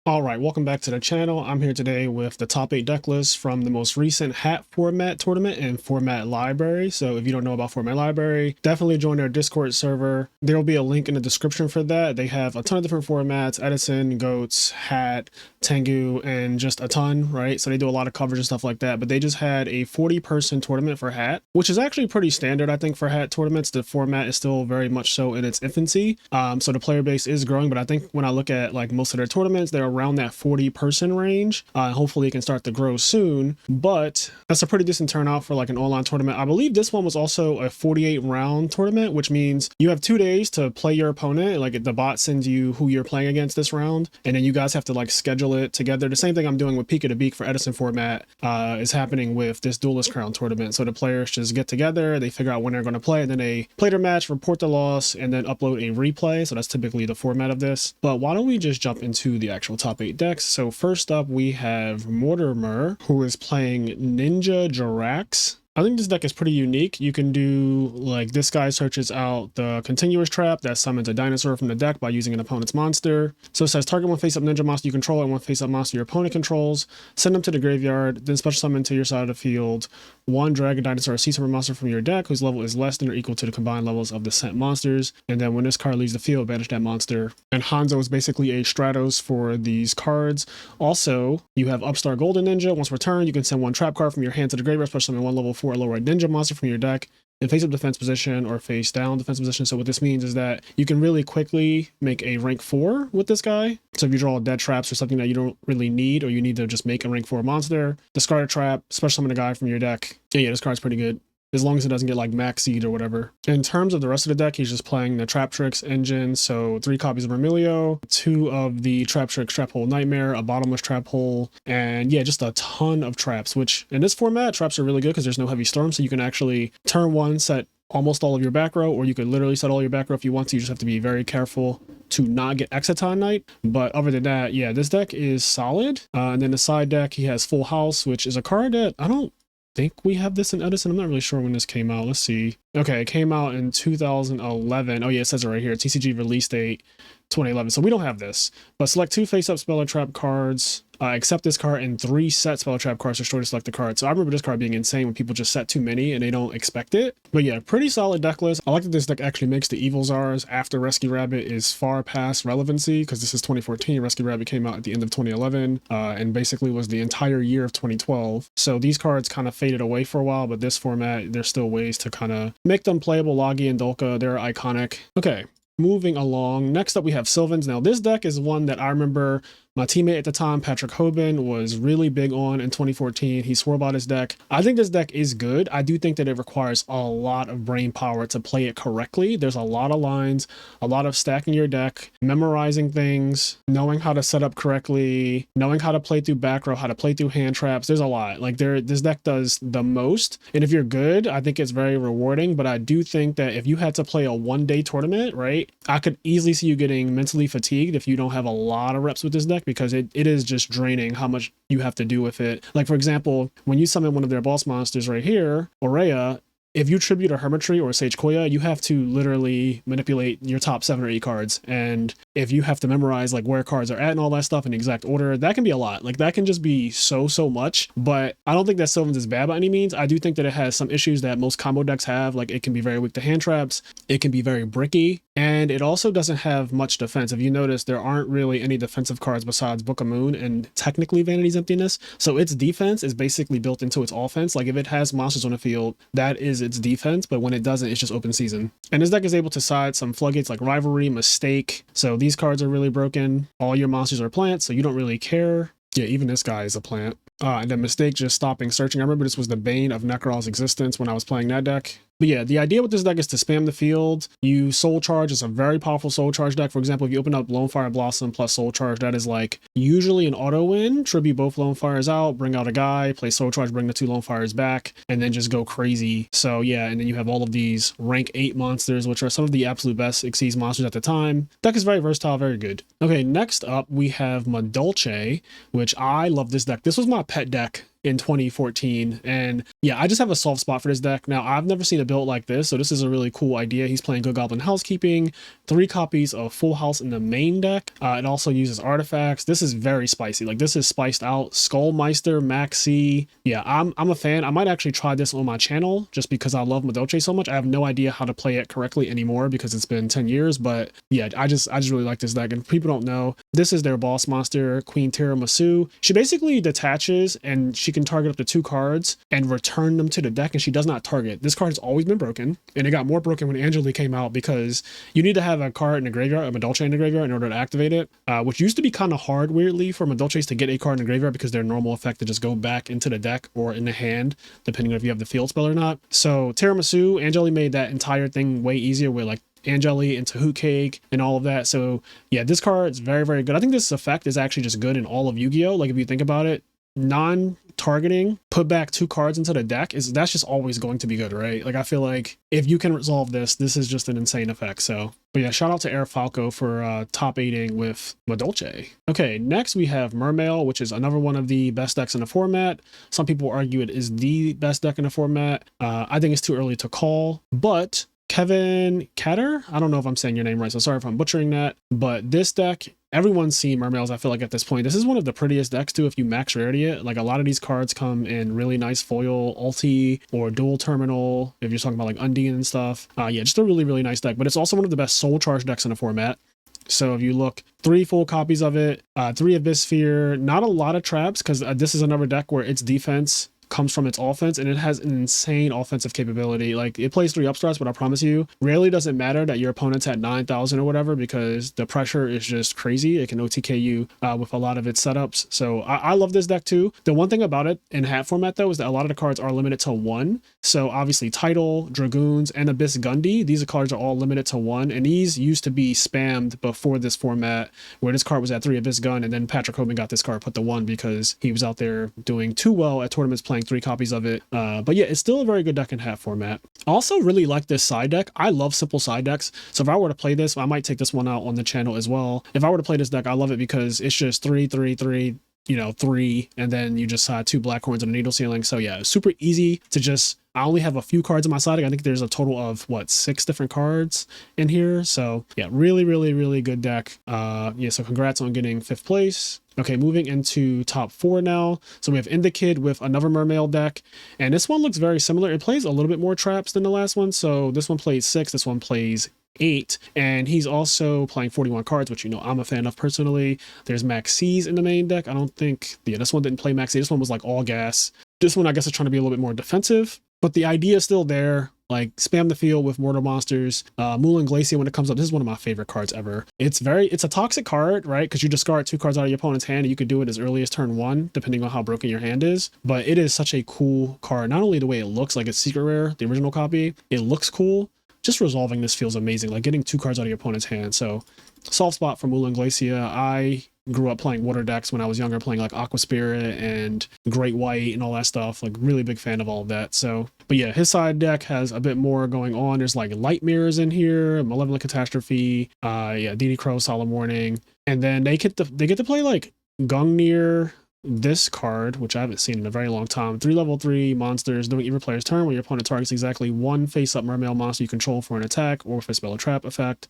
All right, welcome back to the channel. I'm here today with the top 8 deck list from the most recent hat format tournament and format library. So if you don't know about format library, definitely join their Discord server. There will be a link in the description for that. They have a ton of different formats: Edison, Goats, Hat, Tengu, and just a ton, right? So they do a lot of coverage and stuff like that. But they just had a 40-person tournament for Hat, which is actually pretty standard, I think, for Hat tournaments. The format is still very much so in its infancy. So the player base is growing, but I think when I look at like most of their tournaments, they're around that 40-person range. Hopefully it can start to grow soon, but that's a pretty decent turnout for like an online tournament. I believe this one was also a 48-round tournament, which means you have 2 days to play your opponent. Like the bot sends you who you're playing against this round, and then you guys have to like schedule it together. The same thing I'm doing with Peak of the Beak for Edison format is happening with this Duelist Crown tournament. So the players just get together, they figure out when they're going to play, and then they play their match, report the loss, and then upload a replay. So that's typically the format of this. But why don't we just jump into the actual top 8 decks? So first up, we have Mortimer, who is playing Ninja Jirax. I think this deck is pretty unique. You can do, like, this guy searches out the continuous trap that summons a dinosaur from the deck by using an opponent's monster. So it says target one face-up ninja monster you control and one face-up monster your opponent controls. Send them to the graveyard, then special summon to your side of the field one dragon dinosaur or sea serpent monster from your deck whose level is less than or equal to the combined levels of the sent monsters. And then when this card leaves the field, banish that monster. And Hanzo is basically a Stratos for these cards. Also, you have Upstart Golden Ninja. Once returned, you can send one trap card from your hand to the graveyard, special summon one level 4 or lower ninja monster from your deck in face up defense position or face down defense position. So what this means is that you can really quickly make a rank 4 with this guy. So if you draw dead traps or something that you don't really need, or you need to just make a rank 4 monster, discard a trap, special summon a guy from your deck. Yeah, this card's pretty good, as long as it doesn't get like maxied or whatever. In terms of the rest of the deck, he's just playing the Trap Tricks engine. So 3 copies of Vermilio, 2 of the Trap Tricks Trap Hole Nightmare, a bottomless trap hole, and yeah, just a ton of traps, which in this format, traps are really good because there's no heavy storm. So you can actually turn 1, set almost all of your back row, or you could literally set all your back row if you want to. You just have to be very careful to not get Exciton Knight. But other than that, yeah, this deck is solid. And then the side deck, he has Full House, which is a card that I don't think we have this in Edison. I'm not really sure when this came out. Let's see. Okay, it came out in 2011. Oh yeah, it says it right here. TCG release date 2011. So we don't have this. But select 2 face-up spell or trap cards. Accept this card and 3 set spell or trap cards to to select the card. So I remember this card being insane when people just set too many and they don't expect it. But yeah, pretty solid deck list. I like that this deck actually makes the Evil Czars after Rescue Rabbit is far past relevancy, because this is 2014. Rescue Rabbit came out at the end of 2011 and basically was the entire year of 2012. So these cards kind of faded away for a while, but this format, there's still ways to kind of make them playable. Logi and Dolka, they're iconic. Okay, moving along. Next up, we have Sylvans. Now, this deck is one that I remember my teammate at the time, Patrick Hoban, was really big on in 2014. He swore about his deck. I think this deck is good. I do think that it requires a lot of brain power to play it correctly. There's a lot of lines, a lot of stacking your deck, memorizing things, knowing how to set up correctly, knowing how to play through back row, how to play through hand traps. There's a lot. Like this deck does the most. And if you're good, I think it's very rewarding. But I do think that if you had to play a one-day tournament, right, I could easily see you getting mentally fatigued if you don't have a lot of reps with this deck, because it is just draining how much you have to do with it. Like, for example, when you summon one of their boss monsters right here, Aurea, if you tribute a Hermitry or a Sage Koya, you have to literally manipulate your top 7 or 8 cards. And if you have to memorize like where cards are at and all that stuff in exact order, that can be a lot. Like that can just be so much. But I don't think that Sylvans is bad by any means. I do think that it has some issues that most combo decks have. Like it can be very weak to hand traps. It can be very bricky. And it also doesn't have much defense. If you notice, there aren't really any defensive cards besides Book of Moon and technically Vanity's Emptiness. So its defense is basically built into its offense. Like if it has monsters on the field, that is its defense. But when it doesn't, it's just open season. And this deck is able to side some floodgates like Rivalry, Mistake. So these cards are really broken. All your monsters are plants, so you don't really care. Yeah, even this guy is a plant. And then Mistake just stopping searching. I remember this was the bane of Necrol's existence when I was playing that deck. But yeah, the idea with this deck is to spam the field. You Soul Charge. It's a very powerful Soul Charge deck. For example, if you open up Lone Fire Blossom plus Soul Charge, that is like usually an auto win. Tribute both Lone Fires out, bring out a guy, play Soul Charge, bring the 2 Lone Fires back, and then just go crazy. So yeah, and then you have all of these rank 8 monsters, which are some of the absolute best Xyz monsters at the time. Deck is very versatile, very good. Okay, next up we have Madolche, which I love this deck. This was my pet deck in 2014. And yeah, I just have a soft spot for this deck. Now, I've never seen a build like this, so this is a really cool idea. He's playing Good Goblin Housekeeping, 3 copies of Full House in the main deck. It also uses artifacts. This is very spicy. Like, this is spiced out. Skullmeister, Maxi. Yeah, I'm a fan. I might actually try this on my channel just because I love Madolche so much. I have no idea how to play it correctly anymore because it's been 10 years, but yeah, I just really like this deck. And if people don't know, this is their boss monster, Queen Tiramisu. She basically detaches and she can target up to 2 cards and return them to the deck, and she does not target. This card has always been broken, and it got more broken when Angeli came out because you need to have a card in the graveyard, a Madolche in the graveyard, in order to activate it, which used to be kind of hard, weirdly, for Madolches to get a card in the graveyard because their normal effect to just go back into the deck or in the hand, depending on if you have the field spell or not. So Tiramisu, Angeli made that entire thing way easier with like Angeli into Hoot Cake and all of that. So yeah, this card is very, very good. I think this effect is actually just good in all of Yu-Gi-Oh! Like, if you think about it, non-targeting, put back 2 cards into the deck, that's just always going to be good, right? Like, I feel like if you can resolve this is just an insane effect. So, but yeah, shout out to Air Falco for top 8ing with Madolche. Okay, next we have Mermail, which is another one of the best decks in the format. Some people argue it is the best deck in the format. I think it's too early to call, but Kevin Katter, I don't know if I'm saying your name right, so sorry if I'm butchering that, but this deck, everyone's seen Mermails, I feel like, at this point. This is one of the prettiest decks too if you max rarity it. Like, a lot of these cards come in really nice foil, ulti, or dual terminal, if you're talking about like Undine and stuff. Yeah, just a really, really nice deck, but it's also one of the best soul charge decks in the format. So if you look, 3 full copies of it, 3 Abyss Sphere, not a lot of traps, because this is another deck where its defense comes from its offense, and it has an insane offensive capability. Like, it plays 3 upstarts, but I promise you, rarely does it matter that your opponent's at 9,000 or whatever, because the pressure is just crazy. It can OTK you with a lot of its setups. So I love this deck too. The one thing about it in hat format though is that a lot of the cards are limited to 1. So obviously Tidal, Dragoons, and Abyss Gundy, these cards are all limited to 1, and these used to be spammed before this format, where this card was at 3 Abyss Gun, and then Patrick Hoban got this card put to 1 because he was out there doing too well at tournaments playing 3 copies of it. But yeah, it's still a very good deck in hat format. I also really like this side deck. I love simple side decks. So if I were to play this, I might take this one out on the channel as well. If I were to play this deck, I love it because it's just 3, 3, 3, 3, and then you just 2 black horns and a needle ceiling. So yeah, super easy to just, I only have a few cards on my side. I think there's a total of 6 different cards in here. So yeah, really, really, really good deck. Yeah, so congrats on getting 5th place. Okay, moving into top 4 now. So we have Indikid with another Mermail deck, and this one looks very similar. It plays a little bit more traps than the last one. So this one plays 6, this one plays 8, and he's also playing 41 cards, which I'm a fan of personally. There's Max C's in the main deck. I don't think, yeah, this one didn't play Max C. This one was like all gas. This one, I guess, is trying to be a little bit more defensive, but the idea is still there. Like, spam the field with mortar monsters. Mulan Glacier, when it comes up, this is one of my favorite cards ever. It's a toxic card, right? Because you discard 2 cards out of your opponent's hand, and you could do it as early as turn 1, depending on how broken your hand is. But it is such a cool card. Not only the way it looks, like it's secret rare, the original copy, it looks cool. Just resolving this feels amazing, like getting 2 cards out of your opponent's hand. So soft spot for Mulan Glacier. I grew up playing water decks when I was younger, playing like Aqua Spirit and Great White and all that stuff. Like, really big fan of all of that. So, but yeah, his side deck has a bit more going on. There's like Light Mirrors in here, Malevolent Catastrophe, yeah, DD Crow, Solemn Warning, and then they get to play like Gungnir, this card, which I haven't seen in a very long time. 3 level 3 monsters during either player's turn when your opponent targets exactly 1 face-up Mermail monster you control for an attack or for a spell or trap effect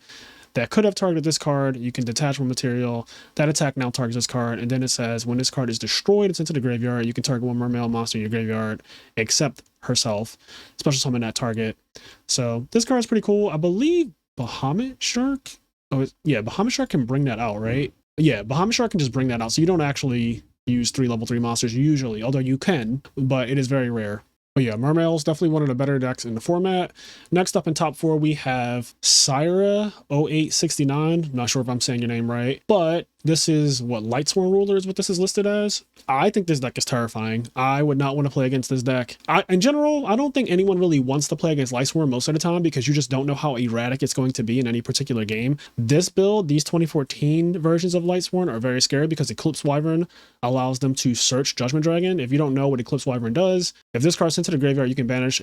that could have targeted this card. You can detach from material. That attack now targets this card, and then it says when this card is destroyed, it's into the graveyard. You can target 1 Mermail monster in your graveyard except herself. Special summon that target. So this card is pretty cool. I believe Bahamut Shark. Oh, yeah, Bahamut Shark can bring that out, right? Yeah, Bahamut Shark can just bring that out. So you don't actually use 3 level 3 monsters usually, although you can, but it is very rare. But yeah, Mermail is definitely one of the better decks in the format. Next up in top 4, we have Syra 0869. I'm not sure if I'm saying your name right, but this is what Lightsworn Ruler is what this is listed as. I think this deck is terrifying. I would not want to play against this deck. In general, I don't think anyone really wants to play against Lightsworn most of the time because you just don't know how erratic it's going to be in any particular game. This build, these 2014 versions of Lightsworn are very scary because Eclipse Wyvern allows them to search Judgment Dragon. If you don't know what Eclipse Wyvern does, if this card's sent to the graveyard, you can banish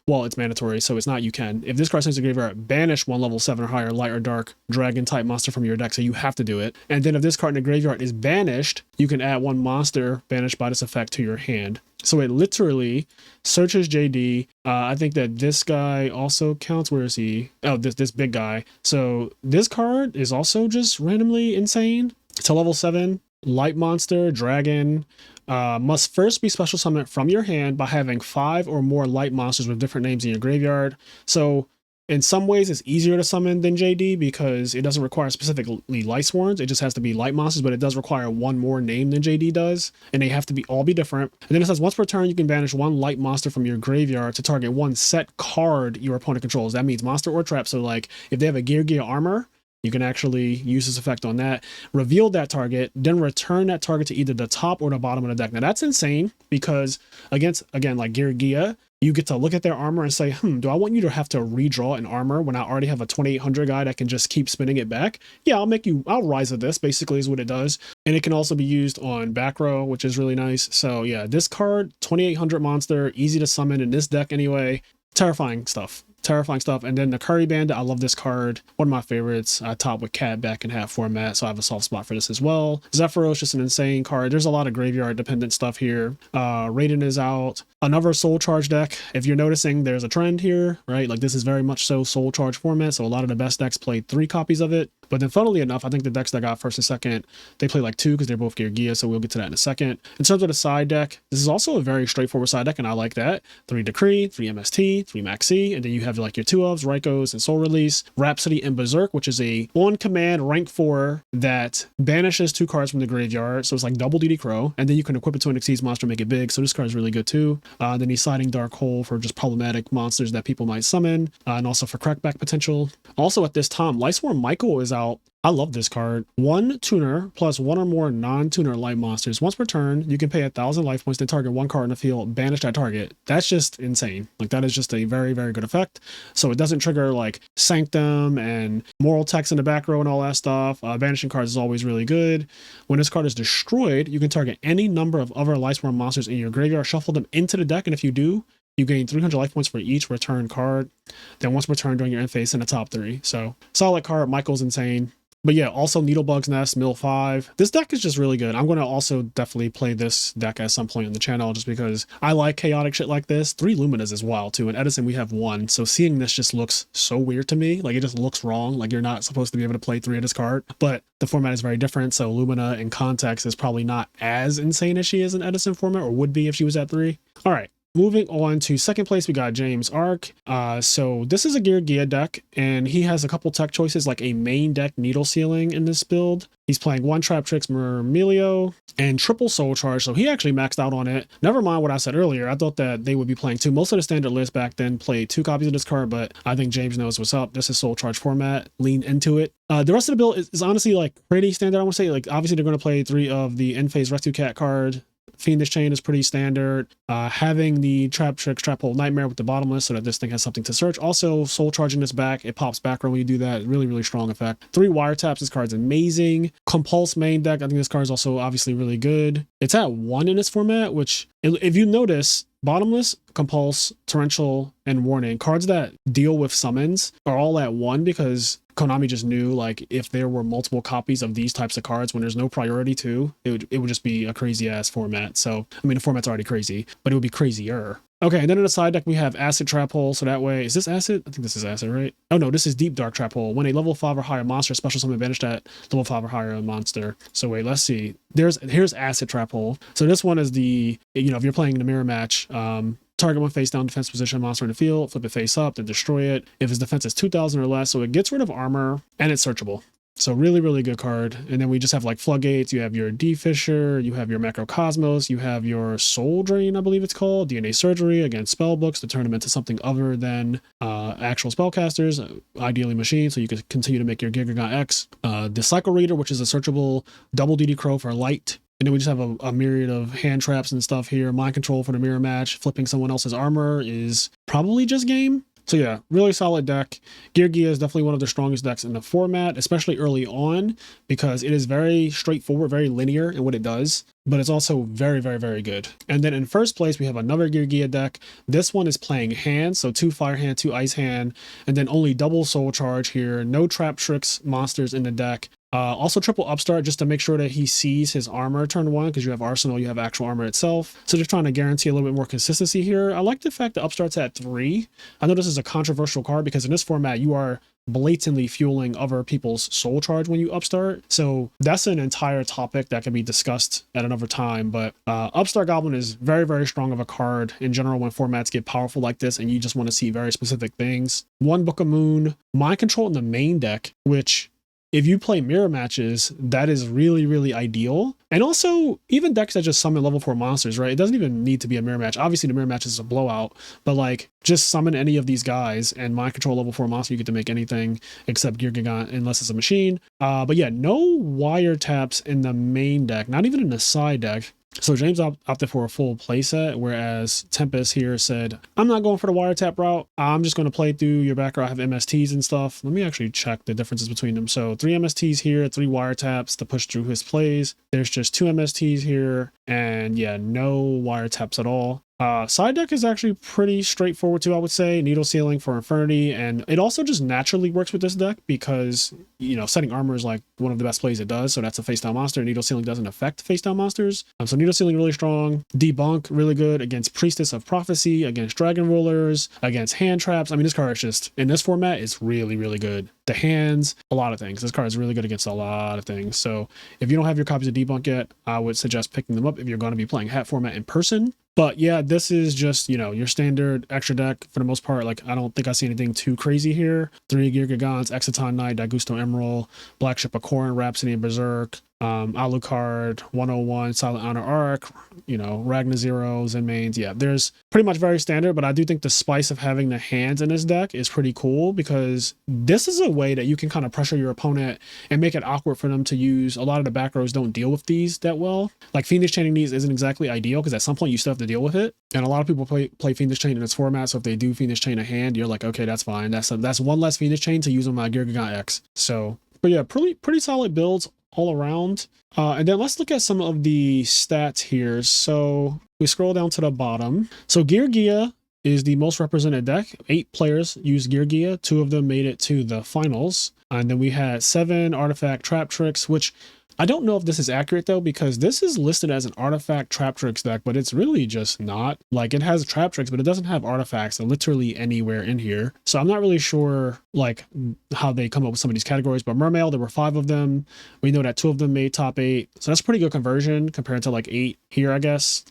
well, it's mandatory, so it's not you can. If this card's sent to the graveyard, banish 1 level 7 or higher light or dark dragon type monster from your deck, so you have to do it. And then then if this card in the graveyard is banished, you can add one monster banished by this effect to your hand. So it literally searches JD. I think that this guy also counts. Where is he? Oh, this big guy. So this card is also just randomly insane. It's a level 7 light monster dragon. Must first be special summoned from your hand by having 5 or more light monsters with different names in your graveyard. So in some ways, it's easier to summon than JD because it doesn't require specifically light swarms. It just has to be light monsters, but it does require one more name than JD does, and they have to all be different. And then it says once per turn, you can banish one light monster from your graveyard to target one set card your opponent controls. That means monster or trap. So like if they have a Yugioh armor, you can actually use this effect on that, reveal that target, then return that target to either the top or the bottom of the deck. Now that's insane because against, again, like Yugioh, you get to look at their armor and say, do I want you to have to redraw an armor when I already have a 2800 guy that can just keep spinning it back? Yeah, I'll rise with this, basically is what it does. And it can also be used on back row, which is really nice. So yeah, this card, 2800 monster, easy to summon in this deck anyway. Terrifying stuff. And then the Curry Bandit, I love this card, one of my favorites. I top with Cat back in hat format, so I have a soft spot for this as well. Zephyros, just an insane card. There's a lot of graveyard dependent stuff here. Raiden is out. Another soul charge deck. If you're noticing, there's a trend here, right? Like this is very much so soul charge format, so a lot of the best decks play 3 copies of it. But then funnily enough, I think the decks that got first and second, they play like 2 because they're both Yugioh, so we'll get to that in a second. In terms of the side deck, this is also a very straightforward side deck, and I like that. 3 Decree, 3 MST, 3 Maxi, and then you have like your 2 ofs, Rykos, and Soul Release, Rhapsody, and Berserk, which is a on-command rank 4 that banishes 2 cards from the graveyard, so it's like double DD Crow, and then you can equip it to an Exceeds monster and make it big, so this card is really good too. Then he's siding Dark Hole for just problematic monsters that people might summon, and also for crackback potential. Also at this time, Lightsworn Michael is out. I love this card. 1 tuner plus 1 or more non-tuner light monsters. Once per turn, you can pay 1,000 life points, then target 1 card in the field, banish that target. That's just insane. Like that is just a very, very good effect. So it doesn't trigger like Sanctum and Moral Text in the back row and all that stuff. Banishing cards is always really good. When this card is destroyed, you can target any number of other Lightsworn monsters in your graveyard, shuffle them into the deck, and if you do, you gain 300 life points for each return card. Then once per turn during your end phase in the top 3. So solid card. Michael's insane. But yeah, also Needlebug's Nest, Mill 5. This deck is just really good. I'm going to also definitely play this deck at some point on the channel just because I like chaotic shit like this. 3 Luminas as well, too. In Edison, we have 1. So seeing this just looks so weird to me. Like, it just looks wrong. Like, you're not supposed to be able to play 3 of this card. But the format is very different. So Lumina in context is probably not as insane as she is in Edison format, or would be if she was at 3. All right. Moving on to second place, we got James Ark. So this is a Yugioh deck, and he has a couple tech choices, like a main deck Needle Sealing in this build. He's playing 1 Trap Tricks Murmilio and triple Soul Charge, so he actually maxed out on it. Never mind what I said earlier. I thought that they would be playing 2. Most of the standard list back then played 2 copies of this card, but I think James knows what's up. This is Soul Charge format. Lean into it. The rest of the build is honestly like pretty standard, I want to say. Like, obviously, they're going to play 3 of the End Phase Rescue Cat card. Fiendish Chain is pretty standard. Having the Trap Tricks, Trap Hole, Nightmare with the bottomless so that this thing has something to search. Also, Soul Charging this back. It pops back when you do that. Really, really strong effect. 3 Wiretaps. This card's amazing. Compulse main deck. I think this card is also obviously really good. It's at 1 in this format, which, if you notice, Bottomless, Compulse, Torrential, and Warning, cards that deal with summons, are all at 1 because Konami just knew, like, if there were multiple copies of these types of cards when there's no priority to, it would just be a crazy ass format. So, I mean, the format's already crazy, but it would be crazier. Okay, and then in the side deck, we have Acid Trap Hole. So that way, is this Acid? I think this is Acid, right? Oh no, this is Deep Dark Trap Hole. When a level 5 or higher monster special summon, banish that level 5 or higher monster. So wait, let's see. Here's Acid Trap Hole. So this one is the, if you're playing in a mirror match, target 1 face down defense position monster in the field, flip it face up, then destroy it. If its defense is 2,000 or less, so it gets rid of armor and it's searchable. So really, really good card. And then we just have like Floodgates, you have your D-Fisher, you have your Macrocosmos, you have your Soul Drain, I believe it's called, DNA Surgery against spellbooks to turn them into something other than actual spellcasters, ideally machines, so you can continue to make your Gigagon X. The Cycle Reader, which is a searchable double DD Crow for light. And then we just have a myriad of hand traps and stuff here. Mind Control for the mirror match. Flipping someone else's armor is probably just game. So yeah, really solid deck. Yugioh is definitely one of the strongest decks in the format, especially early on, because it is very straightforward, very linear in what it does, but it's also very, very, very good. And then in first place, we have another Yugioh deck. This one is playing hand, so 2 Fire Hand, 2 Ice Hand, and then only double Soul Charge here. No Trap Tricks monsters in the deck. Also triple upstart just to make sure that he sees his armor turn 1, because you have arsenal, you have actual armor itself. So just trying to guarantee a little bit more consistency here. I like the fact that upstart's at 3. I know this is a controversial card because in this format you are blatantly fueling other people's soul charge when you upstart. So that's an entire topic that can be discussed at another time. But Upstart Goblin is very, very strong of a card in general when formats get powerful like this and you just want to see very specific things. 1 Book of Moon, Mind Control in the main deck, which if you play mirror matches, that is really, really ideal. And also, even decks that just summon level 4 monsters, right? It doesn't even need to be a mirror match. Obviously, the mirror match is a blowout, but like, just summon any of these guys and mind control level 4 monster, you get to make anything except Gear Gigant unless it's a machine. But yeah, no wiretaps in the main deck, not even in the side deck. So James opted for a full playset, whereas Tempest here said, I'm not going for the wiretap route. I'm just going to play through your back row. I have MSTs and stuff. Let me actually check the differences between them. So 3 MSTs here, 3 wiretaps to push through his plays. There's just 2 MSTs here, and yeah, no wiretaps at all. Side deck is actually pretty straightforward too, I would say. Needle Sealing for Infernity, and it also just naturally works with this deck because, you know, setting armor is like one of the best plays it does, so that's a face down monster. Needle Sealing doesn't affect face down monsters. So Needle Sealing really strong. Debunk really good against Priestess of Prophecy, against Dragon Rulers, against hand traps. I mean, this card is just, in this format, it's really, really good. The hands, a lot of things. This card is really good against a lot of things. So if you don't have your copies of Debunk yet, I would suggest picking them up if you're going to be playing hat format in person. But yeah, this is just, you know, your standard extra deck for the most part. Like, I don't think I see anything too crazy here. 3 Gear Gigants, Exciton Knight, Daigusto Emerald, Black Ship of Corrin, Rhapsody and Berserk, Alucard, 101, Silent Honor Arc, you know, Ragnar Zeros and mains. Yeah, there's pretty much very standard, but I do think the spice of having the hands in this deck is pretty cool because this is a way that you can kind of pressure your opponent and make it awkward for them to use. A lot of the back rows don't deal with these that well. Like Fiendish Chaining these isn't exactly ideal because at some point you still have to deal with it. And a lot of people play Fiendish Chain in this format, so if they do Fiendish Chain a hand, you're like, okay, that's fine. That's one less Fiendish Chain to use on my Gear Gigant X. So, but yeah, pretty solid builds all around. And then let's look at some of the stats here. So we scroll down to the bottom. So Gear Gia is the most represented deck. 8 players used Gear Gia. 2 of them made it to the finals. And then we had 7 artifact trap tricks, which I don't know if this is accurate though, because this is listed as an artifact trap tricks deck, but it's really just not. Like, it has trap tricks, but it doesn't have artifacts literally anywhere in here. So I'm not really sure like how they come up with some of these categories, but Mermail, there were 5 of them. We know that 2 of them made top 8. So that's pretty good conversion compared to like 8 here, I guess.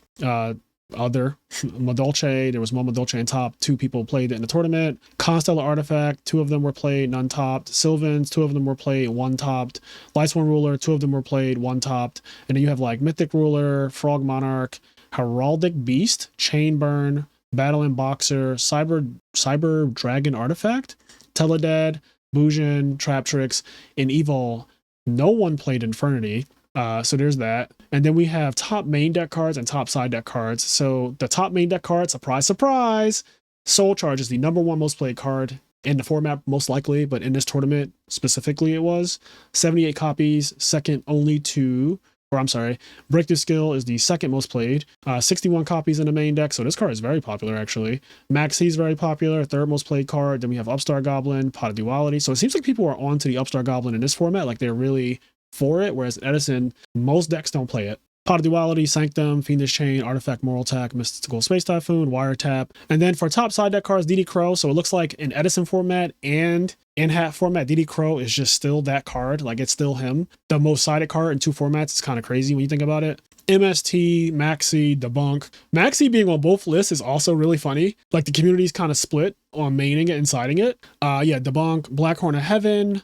Other Madolce, there was 1 Madolce in top. 2 people played it in the tournament. Constellar Artifact, 2 of them were played, none topped. Sylvans, 2 of them were played, 1 topped. Lightsworn Ruler, 2 of them were played, 1 topped. And then you have like Mythic Ruler, Frog Monarch, Heraldic Beast, Chain Burn, Battle and Boxer, Cyber Dragon Artifact, Teledad, Bujin, Trap Tricks, and Evil. No one played Infernity. So there's that. And then we have top main deck cards and top side deck cards. So the top main deck card, surprise, surprise, Soul Charge is the #1 most played card in the format, most likely, but in this tournament specifically it was 78 copies, second only to, or I'm sorry, Breakthrough Skill is the second most played, 61 copies in the main deck. So this card is very popular actually. Maxi is very popular, 3rd most played card. Then we have Upstart Goblin, Pot of Duality. So it seems like people are on to the Upstart Goblin in this format, like they're really for it, whereas Edison, most decks don't play it. Pot of Duality, Sanctum, Fiendish Chain, Artifact Moral Attack, Mystical Space Typhoon, Wiretap. And then for top side deck cards, DD Crow. So it looks like in Edison format and in hat format, DD Crow is just still that card. Like, it's still him. The most sided card in 2 formats is kind of crazy when you think about it. MST, Maxi, Debunk. Maxi being on both lists is also really funny. Like, the community's kind of split on maining it and siding it. Yeah, Debunk, Blackhorn of Heaven,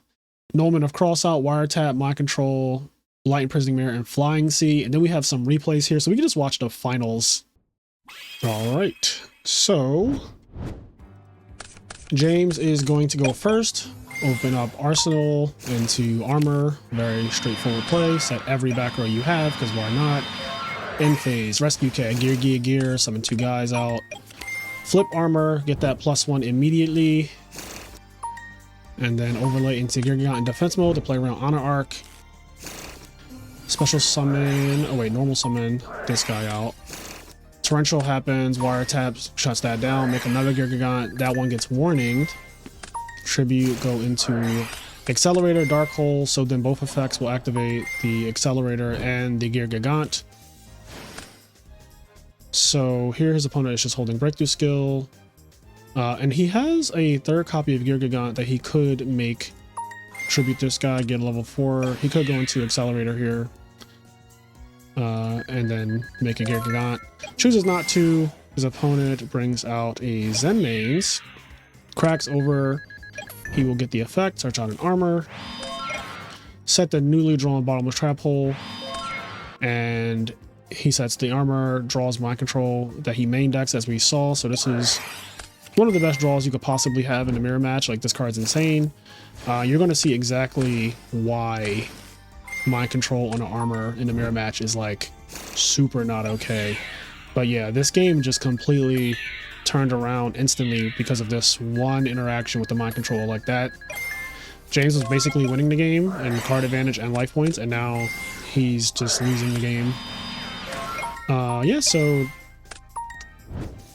Nomen of Crossout, Wiretap, Mind Control, Light Imprisoning Mirror, and Flying Sea. And then we have some replays here, so we can just watch the finals. All right, so James is going to go first. Open up Arsenal into Armor. Very straightforward play. Set every back row you have, because why not? End phase, Rescue Kit, Gear, summon 2 guys out. Flip Armor, get that +1 immediately. And then overlay into Gear Gigant in defense mode to play around Honor Arc. Special summon, oh wait, normal summon this guy out. Torrential happens, Wiretap shuts that down, make another Gear Gigant. That one gets warninged. Tribute, go into Accelerator, Dark Hole, so then both effects will activate the Accelerator and the Gear Gigant. So here his opponent is just holding Breakthrough Skill. And he has a third copy of Gear Gigant that he could make tribute this guy, get a level 4. He could go into Accelerator here. And then make a Gear Gigant. Chooses not to. His opponent brings out a Zen Mains. Cracks over. He will get the effect, search out an armor. Set the newly drawn bottomless trap hole. And he sets the armor, draws mind control that he main decks as we saw. So this is one of the best draws you could possibly have in a mirror match. Like, this card's insane. You're going to see exactly why mind control on an armor in a mirror match is like super not okay. But yeah, this game just completely turned around instantly because of this one interaction with the mind control like that. James was basically winning the game and card advantage and life points, and now he's just losing the game. Yeah, so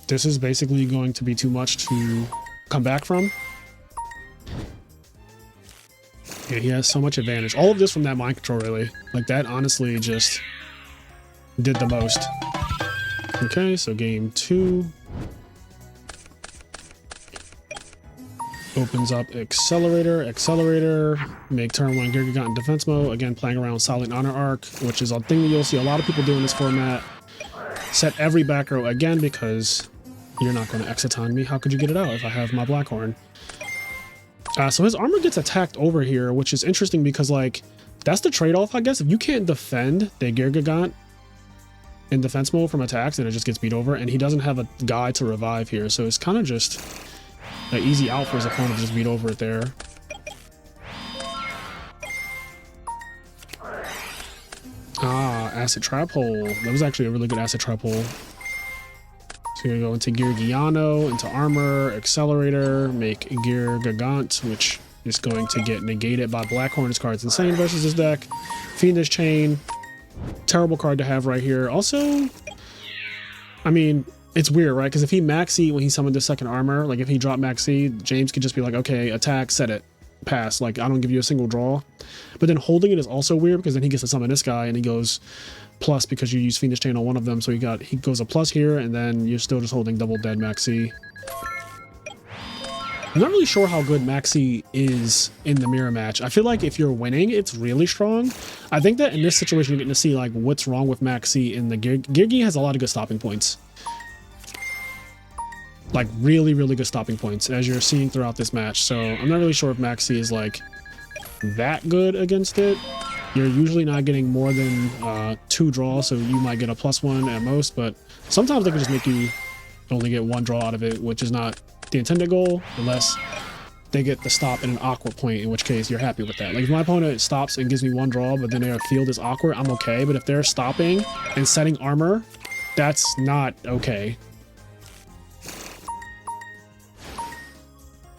this is basically going to be too much to come back from. Yeah, he has so much advantage. All of this from that mind control, really. Like, that honestly just did the most. Okay, so game 2. Opens up Accelerator, make turn 1 Gear Gigant in defense mode. Again, playing around Silent Honor Arc, which is a thing that you'll see a lot of people do in this format. Set every back row again because you're not going to Exciton me. How could you get it out if I have my Blackhorn? So his armor gets attacked over here, which is interesting because, like, that's the trade-off, I guess. If you can't defend the Gear Gigant in defense mode from attacks, then it just gets beat over, and he doesn't have a guy to revive here, so it's kind of just an easy out for his opponent to just beat over it there. Acid Trap Hole. That was actually a really good Acid Trap Hole. So you're gonna go into Gear Giano, into Armor, Accelerator, make Gear Gigant, which is going to get negated by Blackhorn. This card's insane versus this deck. Fiendish Chain. Terrible card to have right here. Also, I mean, it's weird, right? Because if he maxi when he summoned the second armor, like if he dropped maxi, James could just be like, okay, attack, set it, pass. Like, I don't give you a single draw. But then holding it is also weird because then he gets to summon this guy and he goes plus because you use Fiendish Chain on one of them. So he goes a plus here and then you're still just holding double dead maxi. I'm not really sure how good maxi is in the mirror match. I feel like if you're winning, it's really strong. I think that in this situation, you're getting to see like what's wrong with maxi in the Gear. Gear has a lot of good stopping points. Like really, really good stopping points as you're seeing throughout this match. So I'm not really sure if maxi is like that good against it. You're usually not getting more than 2 draws, so you might get a +1 at most, but sometimes they can just make you only get 1 draw out of it, which is not the intended goal, unless they get the stop in an awkward point, in which case you're happy with that. Like if my opponent stops and gives me 1 draw, but then their field is awkward, I'm okay. But if they're stopping and setting armor, that's not okay.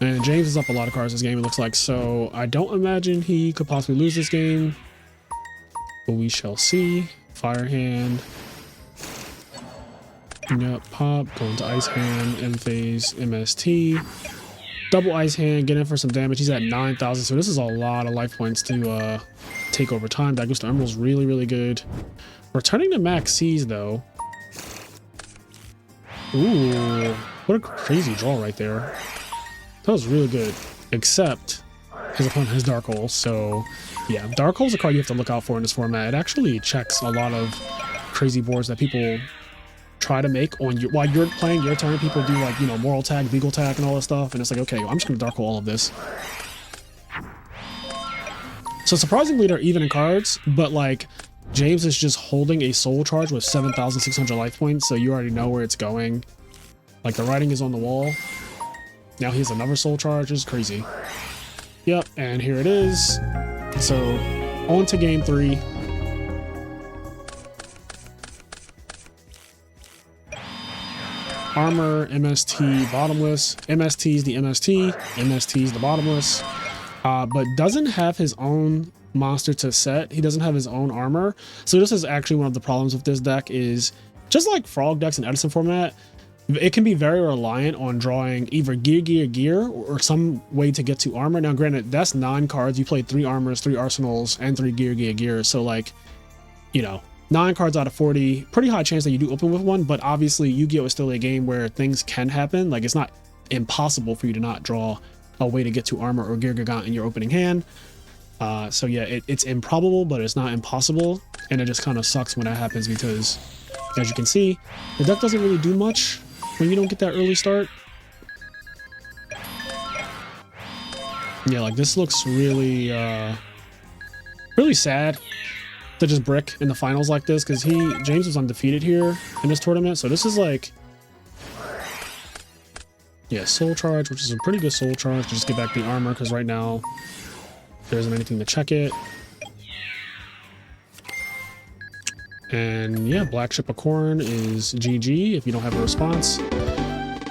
And James is up a lot of cards this game, it looks like, so I don't imagine he could possibly lose this game, but we shall see. Fire Hand. Yep, pop, going to Ice Hand, M Phase, MST. Double Ice Hand, get in for some damage. He's at 9,000, so this is a lot of life points to take over time. That goes to Emerald's really, really good. Returning to Max C's, though. Ooh, what a crazy draw right there. That was really good, except his opponent has Dark Hole, so yeah, Dark Hole's a card you have to look out for in this format. It actually checks a lot of crazy boards that people try to make on you while you're playing your turn. People do like, you know, Moral Tag, Legal Tag, and all that stuff, and it's like, okay, I'm just gonna Dark Hole all of this. So surprisingly, they're even in cards, but like James is just holding a Soul Charge with 7,600 life points, so you already know where it's going. Like the writing is on the wall. Now he has another Soul Charge, which is crazy. Yep, and here it is. So on to game 3. Armor, MST, Bottomless. MST is the MST, MST is the Bottomless, but doesn't have his own monster to set. He doesn't have his own armor. So this is actually one of the problems with this deck is, just like Frog decks in Edison format, it can be very reliant on drawing either gear, or some way to get to armor. Now, granted, that's 9 cards. You played 3 armors, 3 arsenals, and 3 gear. So, like, you know, 9 cards out of 40, pretty high chance that you do open with one. But obviously, Yu-Gi-Oh! Is still a game where things can happen. Like, it's not impossible for you to not draw a way to get to armor or gear in your opening hand. So yeah, it's improbable, but it's not impossible. And it just kind of sucks when that happens because, as you can see, the deck doesn't really do much when you don't get that early start. Yeah, like this looks really, really sad to just brick in the finals like this, because James was undefeated here in this tournament. So this is like, yeah, soul charge, which is a pretty good soul charge to just get back the armor, because right now there isn't anything to check it. And yeah, Black Ship of Corn is GG if you don't have a response.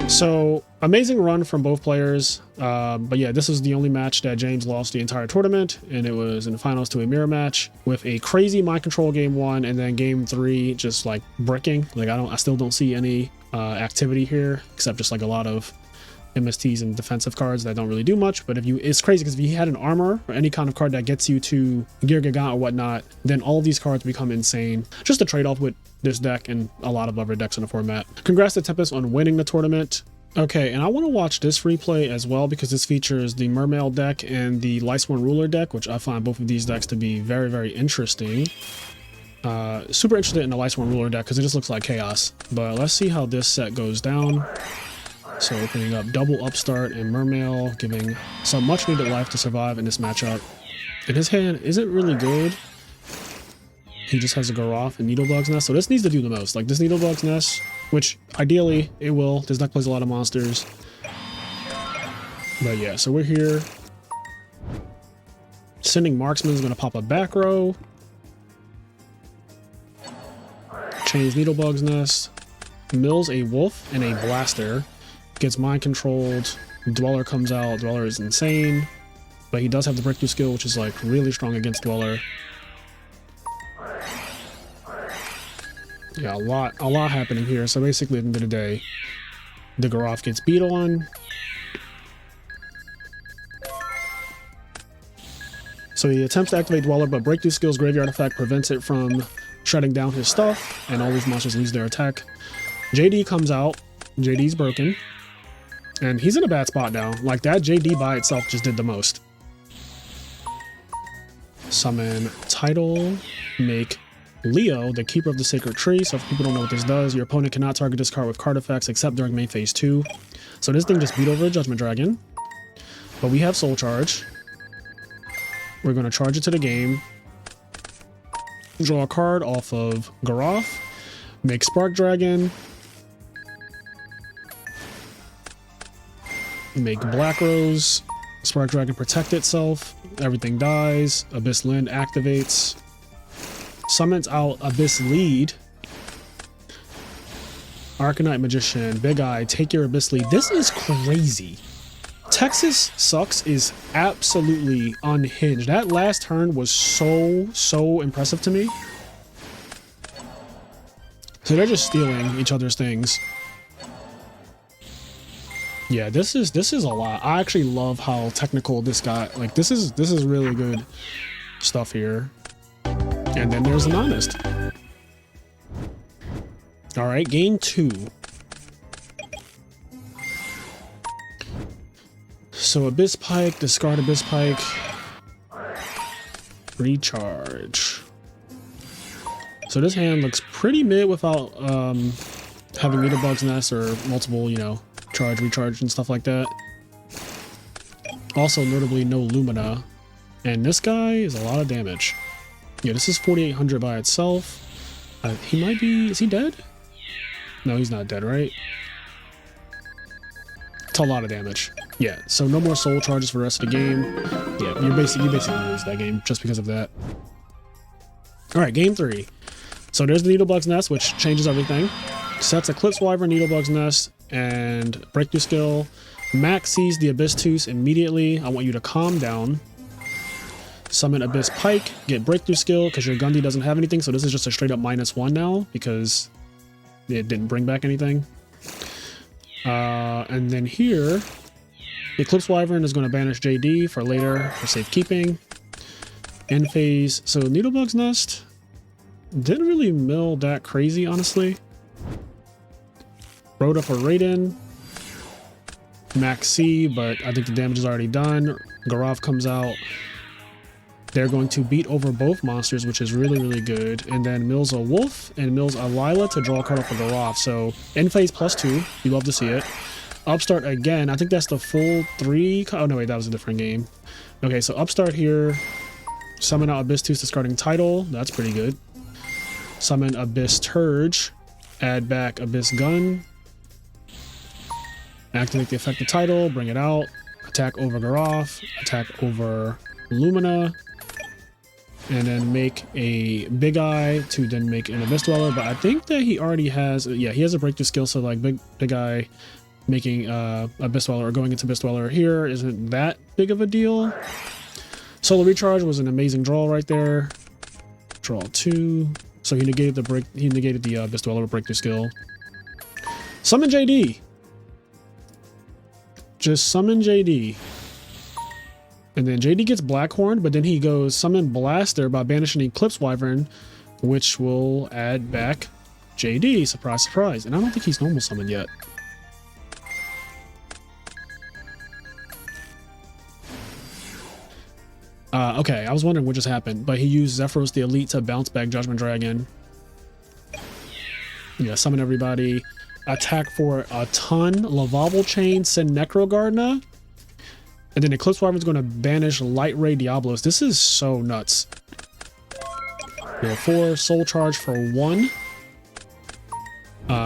So amazing run from both players. But yeah, this is the only match that James lost the entire tournament, and it was in the finals to a mirror match with a crazy mind control game 1, and then game 3 just like bricking. Like I still don't see any activity here except just like a lot of MSTs and defensive cards that don't really do much. But it's crazy because if you had an armor or any kind of card that gets you to Gear Gigant or whatnot, then all of these cards become insane. Just a trade-off with this deck and a lot of other decks in the format. Congrats to Tempest on winning the tournament. Okay, and I want to watch this replay as well because this features the Mermail deck and the Lightsworn Ruler deck, which I find both of these decks to be very, very interesting. Super interested in the Lightsworn Ruler deck because it just looks like chaos. But let's see how this set goes down. So opening up double Upstart and Mermail, giving some much needed life to survive in this matchup. And his hand isn't really good. He just has a Garoth and Needlebug's Nest. So this needs to do the most. Like this Needlebug's Nest, which ideally it will. This deck plays a lot of monsters. But yeah, so we're here. Sending Marksman is going to pop a back row. Chains Needlebug's Nest. Mills a Wolf and a Blaster. Gets mind controlled. Dweller comes out. Dweller is insane, but he does have the breakthrough skill, which is like really strong against Dweller. Yeah, a lot happening here. So basically, at the end of the day, the Garoth gets beat on. So he attempts to activate Dweller, but breakthrough skill's graveyard effect prevents it from shutting down his stuff, and all these monsters lose their attack. JD comes out. JD's broken. And he's in a bad spot now. Like that JD by itself just did the most. Summon Tidal, make Leo the Keeper of the Sacred Tree. So if people don't know what this does, your opponent cannot target this card with card effects except during main phase 2. So this thing just beat over a Judgment Dragon. But we have Soul Charge. We're going to charge it to the game. Draw a card off of Garoth. Make Spark Dragon. Make Black Rose. Spark Dragon protect itself. Everything dies. Abyss Lend activates. Summons out Abyss Lead. Arcanite Magician. Big Eye. Take your Abyss Lead. This is crazy. Texas Sucks is absolutely unhinged. That last turn was so impressive to me. So they're just stealing each other's things. Yeah, this is a lot. I actually love how technical this got. Like this is really good stuff here. And then there's an Honest. All right, game 2. So Abyss Pike, discard Abyss Pike. Recharge. So this hand looks pretty mid without having Needlebug's Nest or multiple, you know, charge, recharge, and stuff like that. Also, notably, no Lumina. And this guy is a lot of damage. Yeah, this is 4,800 by itself. He might be... Is he dead? No, he's not dead, right? It's a lot of damage. Yeah, so no more soul charges for the rest of the game. Yeah, you basically lose that game just because of that. Alright, game 3. So there's the Needlebug's Nest, which changes everything. Sets Eclipse Wyvern, Needlebug's Nest, and Breakthrough Skill. Max sees the Abyss Tooth immediately. I want you to calm down. Summon Abyss Pike, get Breakthrough Skill, because your Gundy doesn't have anything, so this is just a straight up -1 now, because it didn't bring back anything. And then here, Eclipse Wyvern is going to banish JD for later for safekeeping. End phase. So Needlebug's Nest didn't really mill that crazy, honestly. Rhoda for Raiden. Max C, but I think the damage is already done. Garov comes out. They're going to beat over both monsters, which is really, really good. And then mills a Wolf and mills a Lila to draw a card off of Garov. So end phase +2. You love to see it. Upstart again. I think that's the full 3. Oh, no, wait, that was a different game. Okay, so Upstart here. Summon out Abyss Tooth, discarding Title. That's pretty good. Summon Abyss Turge. Add back Abyss Gun. Activate the effective Title. Bring it out. Attack over Garov. Attack over Lumina. And then make a Big Eye to then make an Abyss Dweller. But I think that he already has... Yeah, he has a breakthrough skill, so like Big Eye making Abyss Dweller or going into Abyss Dweller here isn't that big of a deal. Solar Recharge was an amazing draw right there. Draw 2. So he negated the Abyss Dweller with breakthrough skill. Summon JD. Just summon JD. And then JD gets Blackhorn, but then he goes summon Blaster by banishing Eclipse Wyvern, which will add back JD. Surprise, surprise. And I don't think he's normal summoned yet. Okay, I was wondering what just happened, but he used Zephyros the Elite to bounce back Judgment Dragon. Yeah, summon everybody. Attack for a ton. Lavable Chain, send Necro Gardener. And then Eclipse Wyvern's going to banish Light Ray Diablos. This is so nuts. Roll 4, Soul Charge for 1.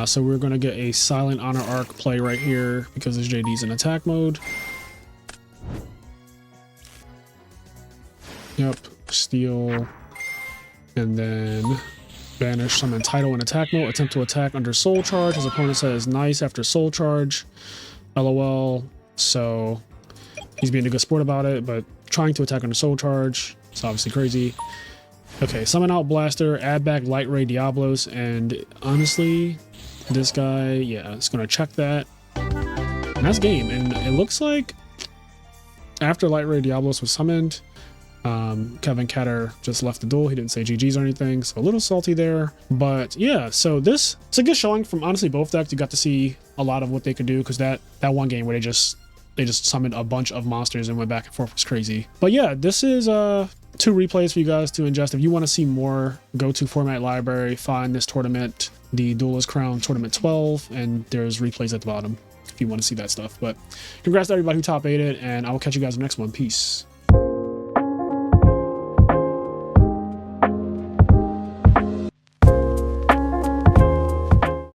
So we're going to get a Silent Honor Arc play right here because this JD's in attack mode. Yep, steal, and then banish, summon Title in attack mode, attempt to attack under Soul Charge. His opponent says nice after Soul Charge. LOL. So he's being a good sport about it, but trying to attack under Soul Charge. It's obviously crazy. Okay, summon out Blaster, add back Light Ray Diablos, and honestly, this guy, yeah, it's gonna check that. And that's game. And it looks like after Light Ray Diablos was summoned, Kevin Catter just left the duel. He didn't say GG's or anything, so a little salty there. But yeah, so it's a good showing from honestly both decks. You got to see a lot of what they could do, because that one game where they just summoned a bunch of monsters and went back and forth was crazy. But yeah, this is 2 replays for you guys to ingest. If you want to see more, go to Format Library, find this tournament, the Duelist Crown Tournament 12, and there's replays at the bottom if you want to see that stuff. But congrats to everybody who top 8'd it, and I will catch you guys in the next one. Peace.